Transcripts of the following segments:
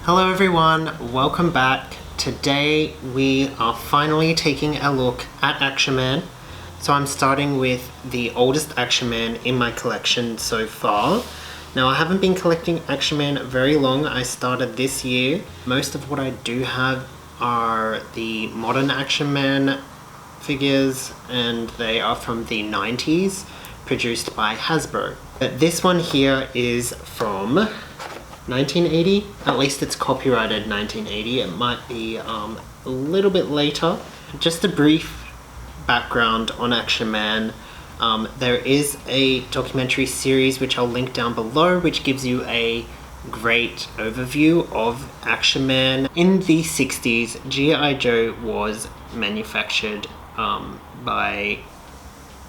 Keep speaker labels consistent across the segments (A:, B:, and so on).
A: Hello everyone, welcome back. Today we are finally taking a look at Action Man. So I'm starting with the oldest Action Man in my collection so far. Now I haven't been collecting Action Man very long, I started this year. Most of what I do have are the modern Action Man figures and they are from the 90s, produced by Hasbro. But this one here is from 1980, at least it's copyrighted 1980. It might be a little bit later. Just a brief background on Action Man. There is a documentary series which I'll link down below, which gives you a great overview of Action Man. In the 60s, G.I. Joe was manufactured by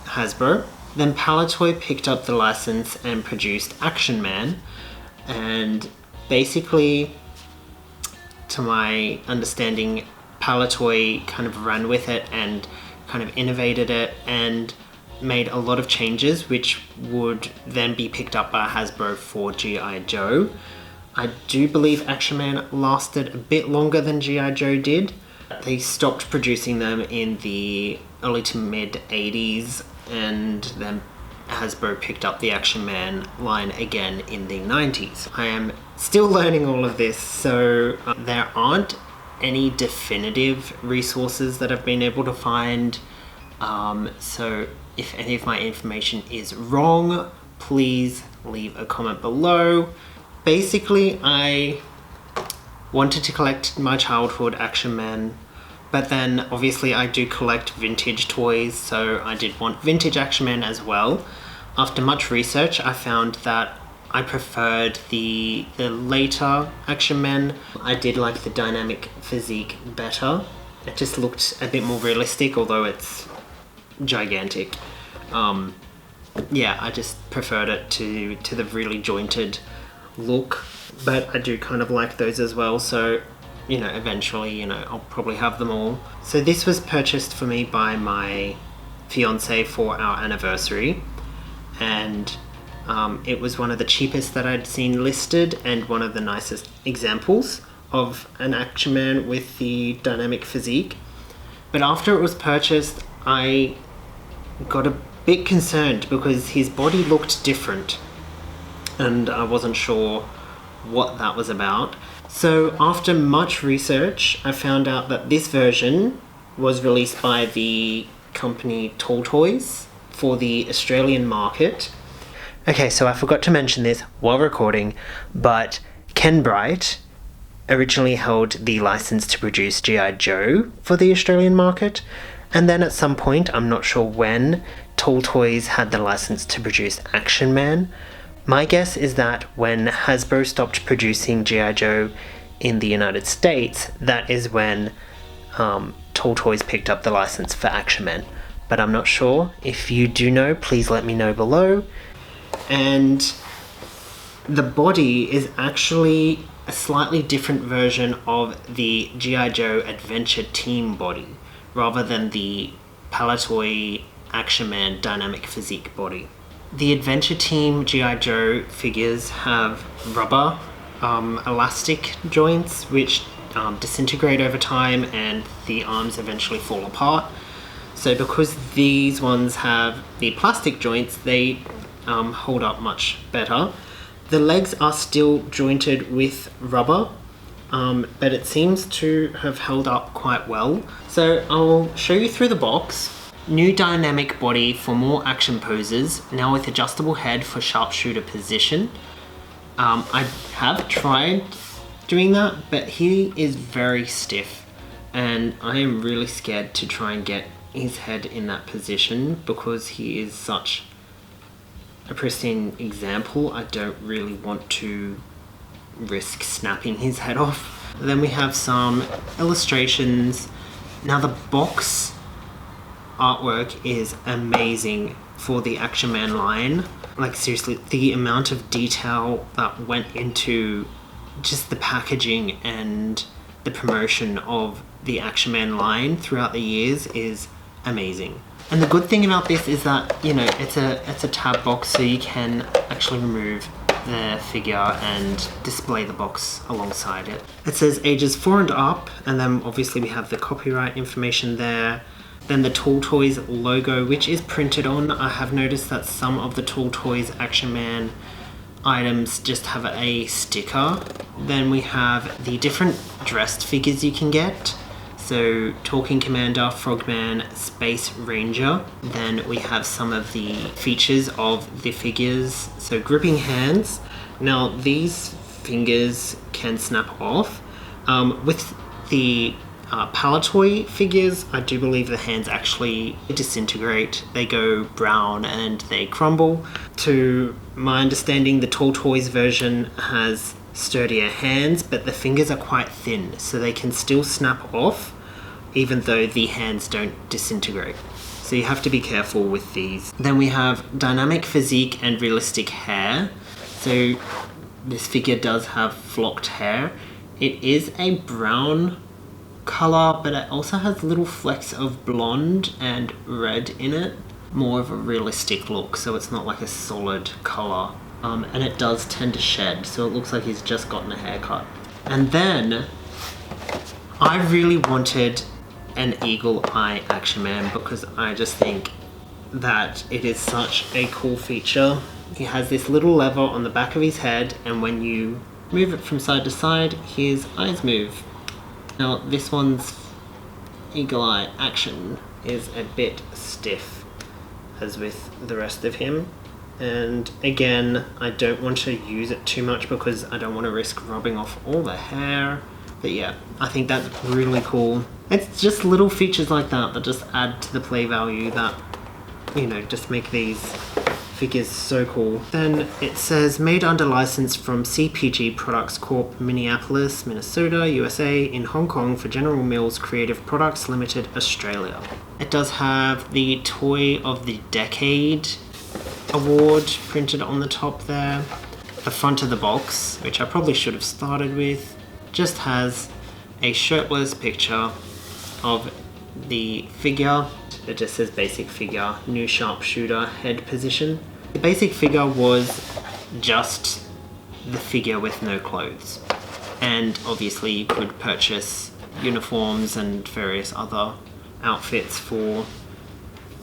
A: Hasbro. Then Palitoy picked up the license and produced Action Man. And basically, to my understanding, Palitoy kind of ran with it and kind of innovated it and made a lot of changes which would then be picked up by Hasbro for G.I. Joe. I do believe Action Man lasted a bit longer than G.I. Joe did. They stopped producing them in the early to mid 80s and then Hasbro picked up the Action Man line again in the 90s. I am still learning all of this, so there aren't any definitive resources that I've been able to find. So if any of my information is wrong, please leave a comment below. Basically, I wanted to collect my childhood Action Man, but then obviously I do collect vintage toys, so I did want vintage Action Man as well. After much research, I found that I preferred the later Action Man. I did like the dynamic physique better. It just looked a bit more realistic, although it's gigantic. Yeah, I just preferred it to the really jointed look, but I do kind of like those as well, so you know, eventually, you know, I'll probably have them all. So this was purchased for me by my fiance for our anniversary, and it was one of the cheapest that I'd seen listed and one of the nicest examples of an Action Man with the dynamic physique. But after it was purchased, I got a bit concerned because his body looked different and I wasn't sure what that was about. So after much research, I found out that this version was released by the company Toltoys for the Australian market. Okay, so I forgot to mention this while recording, but Ken Bright originally held the license to produce G.I. Joe for the Australian market, and then at some point, I'm not sure when, Toltoys had the license to produce Action Man. My guess is that when Hasbro stopped producing G.I. Joe in the United States, that is when Toltoys picked up the license for Action Man. But I'm not sure. If you do know, please let me know below. And the body is actually a slightly different version of the G.I. Joe Adventure Team body, rather than the Palitoy Action Man dynamic physique body. The Adventure Team G.I. Joe figures have rubber elastic joints which disintegrate over time and the arms eventually fall apart. So because these ones have the plastic joints, they hold up much better. The legs are still jointed with rubber, but it seems to have held up quite well. So I'll show you through the box. New dynamic body for more action poses, now with adjustable head for sharpshooter position. I have tried doing that, but he is very stiff and I am really scared to try and get his head in that position because he is such a pristine example. I don't really want to risk snapping his head off. Then we have some illustrations. Now the box artwork is amazing for the Action Man line. Like seriously, the amount of detail that went into just the packaging and the promotion of the Action Man line throughout the years is amazing. And the good thing about this is that, you know, it's a tab box, so you can actually remove their figure and display the box alongside it. It says ages 4 and up, and then obviously we have the copyright information there. Then the Toltoys logo, which is printed on. I have noticed that some of the Toltoys Action Man items just have a sticker. Then we have the different dressed figures you can get. So Talking Commander, Frogman, Space Ranger. Then we have some of the features of the figures. So gripping hands. Now these fingers can snap off. With the Palatoy figures, I do believe the hands actually disintegrate. They go brown and they crumble. To my understanding, the Toltoys version has sturdier hands, but the fingers are quite thin, so they can still snap off even though the hands don't disintegrate. So you have to be careful with these. Then we have dynamic physique and realistic hair. So this figure does have flocked hair. It is a brown color, but it also has little flecks of blonde and red in it. More of a realistic look, so it's not like a solid color. And it does tend to shed, so it looks like he's just gotten a haircut. And then I really wanted an eagle eye Action Man because I just think that it is such a cool feature. He has this little lever on the back of his head, and when you move it from side to side, his eyes move. Now this one's eagle eye action is a bit stiff, as with the rest of him. And again, I don't want to use it too much because I don't want to risk rubbing off all the hair. But yeah, I think that's really cool. It's just little features like that that just add to the play value that, you know, just make these figures so cool. Then it says made under license from CPG Products Corp, Minneapolis, Minnesota, USA, in Hong Kong for General Mills Creative Products Limited, Australia. It does have the Toy of the Decade award printed on the top there. The front of the box, which I probably should have started with, just has a shirtless picture of the figure. It just says basic figure, new sharpshooter head position. The basic figure was just the figure with no clothes. And obviously you could purchase uniforms and various other outfits for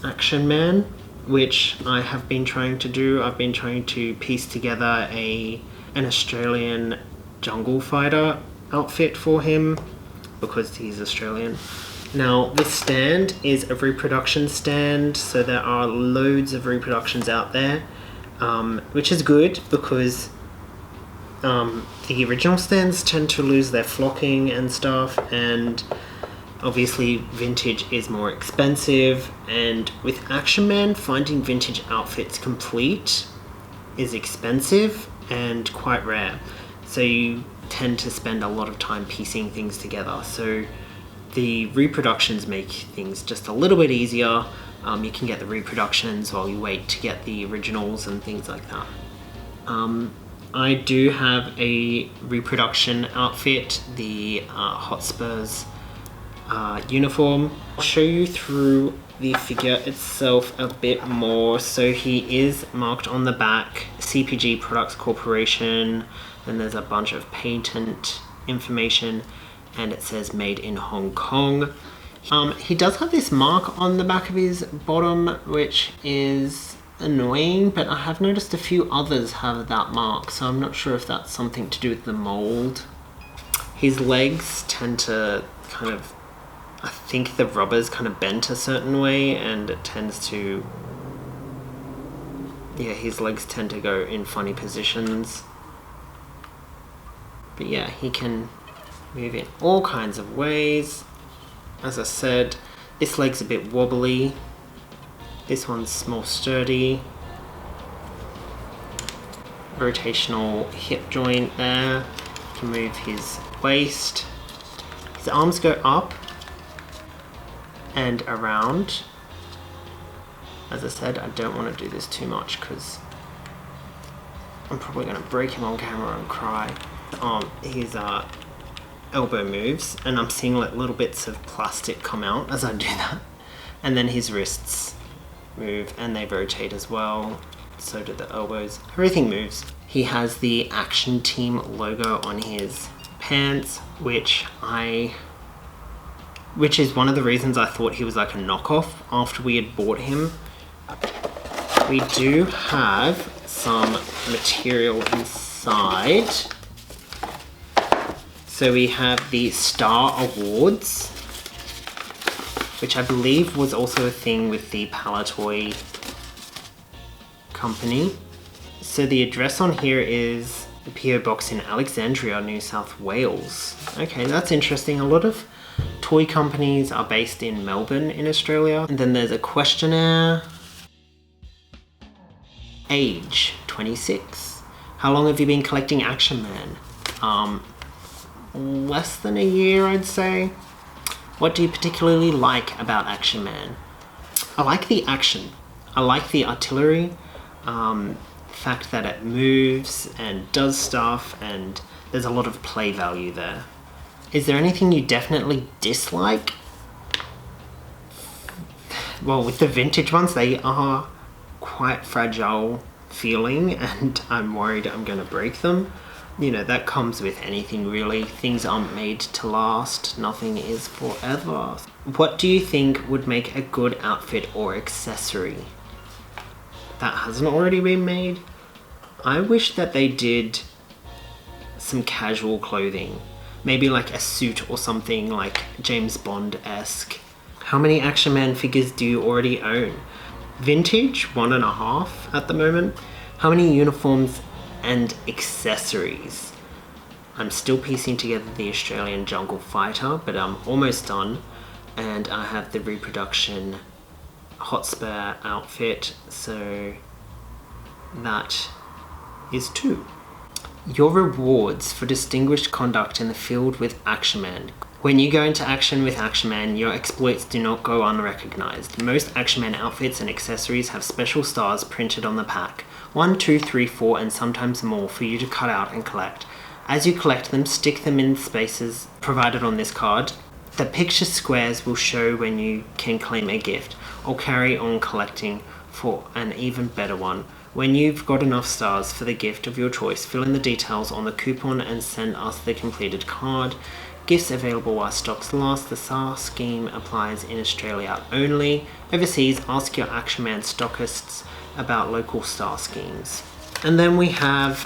A: Action Man, which I have been trying to do. I've been trying to piece together an Australian jungle fighter outfit for him because he's Australian. Now this stand is a reproduction stand, so there are loads of reproductions out there, which is good because the original stands tend to lose their flocking and stuff, and obviously vintage is more expensive, and with Action Man, finding vintage outfits complete is expensive and quite rare. So you tend to spend a lot of time piecing things together. So the reproductions make things just a little bit easier. You can get the reproductions while you wait to get the originals and things like that. I do have a reproduction outfit, the Hotspurs uniform. I'll show you through the figure itself a bit more. So he is marked on the back, CPG Products Corporation, and there's a bunch of patent information, and it says made in Hong Kong. He does have this mark on the back of his bottom, which is annoying, but I have noticed a few others have that mark, so I'm not sure if that's something to do with the mold. His legs tend to kind of, I think the rubber's kind of bent a certain way, and it tends to, yeah, his legs tend to go in funny positions. But yeah, he can move in all kinds of ways. As I said, this leg's a bit wobbly. This one's more sturdy. Rotational hip joint there. You can move his waist. His arms go up and around. As I said, I don't want to do this too much because I'm probably going to break him on camera and cry. His elbow moves, and I'm seeing like little bits of plastic come out as I do that. And then his wrists move and they rotate as well. So do the elbows. Everything moves. He has the Action Team logo on his pants, which is one of the reasons I thought he was like a knockoff after we had bought him. We do have some material inside. So we have the Star Awards, which I believe was also a thing with the Toltoys company. So the address on here is the PO Box in Alexandria, New South Wales. Okay, that's interesting. A lot of toy companies are based in Melbourne in Australia. And then there's a questionnaire. Age, 26. How long have you been collecting Action Man? Less than a year, I'd say. What do you particularly like about Action Man? I like the action. I like the artillery. Fact that it moves and does stuff, and there's a lot of play value there. Is there anything you definitely dislike? Well, with the vintage ones, they are quite fragile feeling, and I'm worried I'm gonna break them. You know, that comes with anything really. Things aren't made to last. Nothing is forever. What do you think would make a good outfit or accessory that hasn't already been made? I wish that they did some casual clothing. Maybe like a suit or something like James Bond-esque. How many Action Man figures do you already own? Vintage, 1.5 at the moment. How many uniforms and accessories? I'm still piecing together the Australian Jungle Fighter, but I'm almost done. And I have the reproduction Hotspur outfit, so that is 2. Your rewards for distinguished conduct in the field with Action Man. When you go into action with Action Man, your exploits do not go unrecognized. Most Action Man outfits and accessories have special stars printed on the pack. 1, 2, 3, 4, and sometimes more for you to cut out and collect. As you collect them, stick them in spaces provided on this card. The picture squares will show when you can claim a gift, or carry on collecting for an even better one. When you've got enough stars for the gift of your choice, fill in the details on the coupon and send us the completed card. Gifts available while stocks last. The SAR scheme applies in Australia only. Overseas, ask your Action Man stockists about local star schemes. And then we have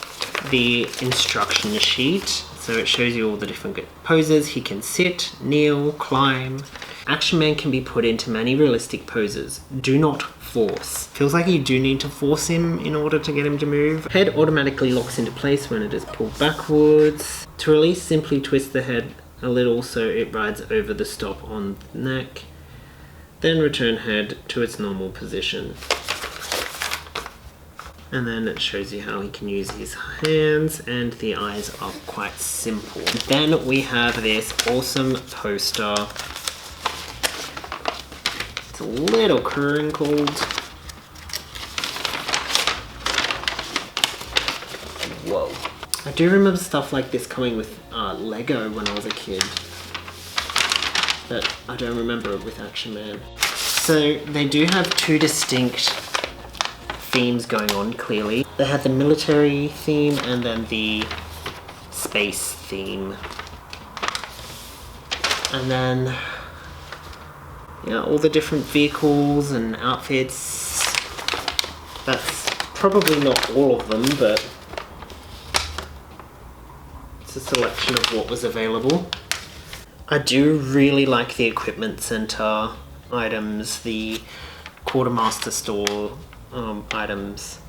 A: the instruction sheet. So it shows you all the different poses. He can sit, kneel, climb. Action Man can be put into many realistic poses. Do not force. Feels like you do need to force him in order to get him to move. Head automatically locks into place when it is pulled backwards. To release, simply twist the head a little so it rides over the stop on the neck. Then return head to its normal position. And then it shows you how he can use his hands, and the eyes are quite simple. Then we have this awesome poster. It's a little crinkled. Whoa. I do remember stuff like this coming with Lego when I was a kid, but I don't remember it with Action Man. So they do have 2 distinct themes going on, clearly. They had the military theme and then the space theme. And then, yeah, all the different vehicles and outfits. That's probably not all of them, but it's a selection of what was available. I do really like the equipment center items, the quartermaster store items.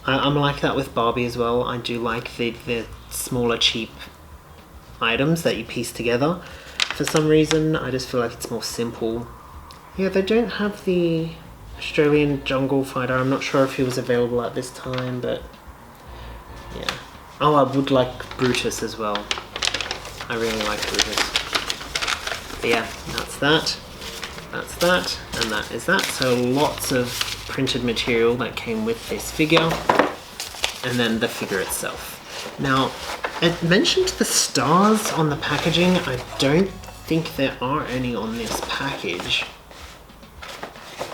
A: I'm like that with Barbie as well. I do like the smaller, cheap items that you piece together. For some reason, I just feel like it's more simple. Yeah, they don't have the Australian Jungle Fighter. I'm not sure if he was available at this time, but yeah. Oh, I would like Brutus as well. I really like Brutus. But yeah, that's that. That's that, and that is that. So lots of printed material that came with this figure, and then the figure itself. Now, it mentioned the stars on the packaging. I don't think there are any on this package,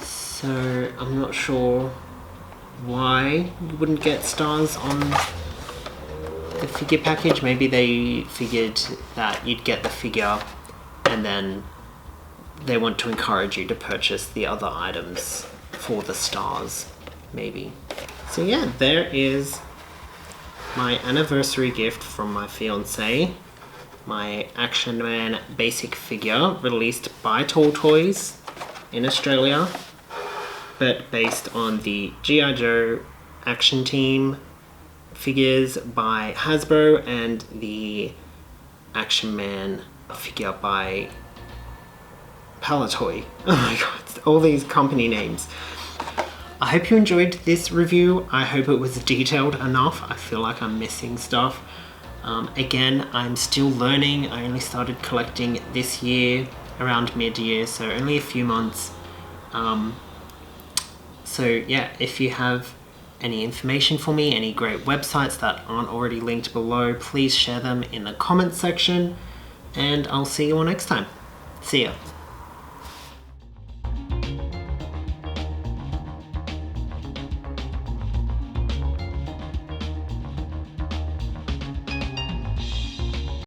A: so I'm not sure why you wouldn't get stars on the figure package. Maybe they figured that you'd get the figure and then they want to encourage you to purchase the other items for the stars, maybe. So yeah, there is my anniversary gift from my fiance, my Action Man basic figure released by Toltoys in Australia, but based on the G.I. Joe Action Team figures by Hasbro and the Action Man figure by Palatoy. Oh my god, all these company names. I hope you enjoyed this review. I hope it was detailed enough. I feel like I'm missing stuff. Again, I'm still learning. I only started collecting this year, around mid-year, so only a few months. So yeah, if you have any information for me, any great websites that aren't already linked below, please share them in the comments section, and I'll see you all next time. See ya.